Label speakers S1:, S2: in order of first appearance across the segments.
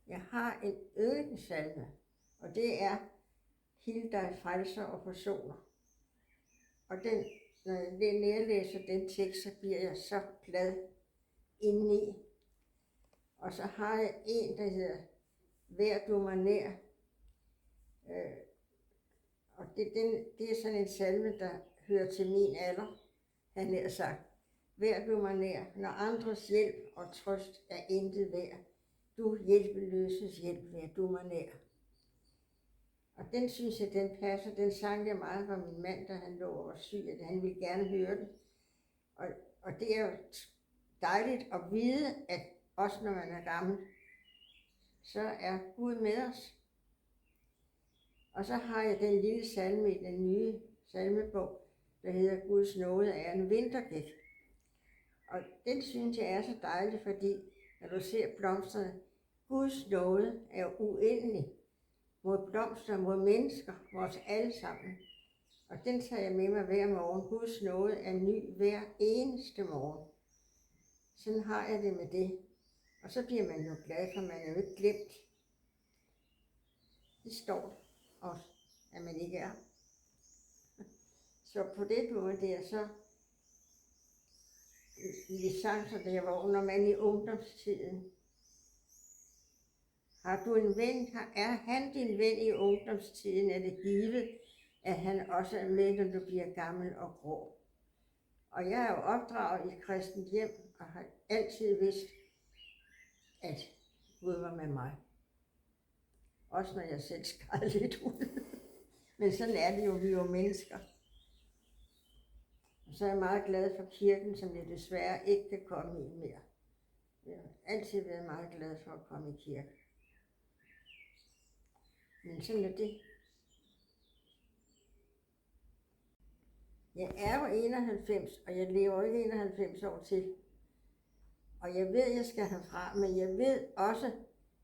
S1: Jeg har en yndlingssalme, og det er Hild dig frelser og forsoner. Og den, når jeg nærlæser den tekst, så bliver jeg så glad indeni. Og så har jeg en, der hedder Vær du mig nær. Og det er sådan en salme, der hører til min alder, han har sagt. Vær du mig nær, når andres hjælp og trøst er intet værd. Du hjælpeløses hjælp, vær du mig nær. Og den synes jeg, den passer. Den sang jeg meget for min mand, da han lå og var syg, at han ville gerne høre den. Og det er jo dejligt at vide, at også når man er gammel, så er Gud med os. Og så har jeg den lille salme i den nye salmebog, der hedder Guds nåde er en vintergæk. Og den synes jeg er så dejlig, fordi når du ser blomsterne, Guds nåde er uendelig mod blomster, mod mennesker, vores alle sammen. Og den tager jeg med mig hver morgen. Guds nåde er ny hver eneste morgen. Sådan har jeg det med det. Og så bliver man jo glad, for man er jo ikke glemt. Det står også, at man ikke er. Så på det måde der, så i sang, så det var når man i ungdomstiden. Har du en ven, er han din ven i ungdomstiden, er det givet, at han også er med, når du bliver gammel og grå. Og jeg er jo opdraget i kristent hjem, og har altid vidst, at Gud var med mig. Også når jeg selv skræd lidt ud. Men sådan er det jo, vi er jo mennesker. Og så er jeg meget glad for kirken, som jeg desværre ikke kan komme i mere. Jeg har altid været meget glad for at komme i kirken. Men sådan er det. Jeg er jo 91, og jeg lever ikke 91 år til. Og jeg ved, at jeg skal herfra, men jeg ved også,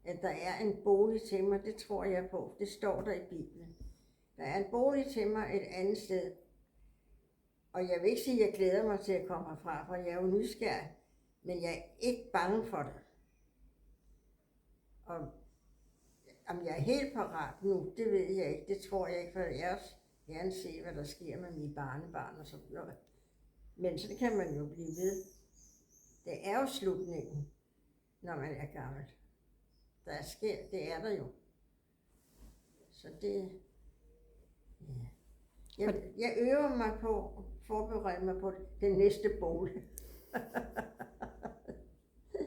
S1: at der er en bolig til mig. Det tror jeg på. Det står der i Bibelen. Der er en bolig til mig et andet sted. Og jeg vil ikke sige, at jeg glæder mig til at komme herfra, for jeg er jo nysgerrig. Men jeg er ikke bange for det. Og om jeg er helt parat nu, det ved jeg ikke. Det tror jeg ikke, for jeg også gerne se, hvad der sker med mine barnebarn og sådan noget. Men så kan man jo blive ved. Det er jo slutningen, når man er gammel. Der sker, det er der jo. Så det, ja. Jeg øver mig på at forberede mig på den næste bolig.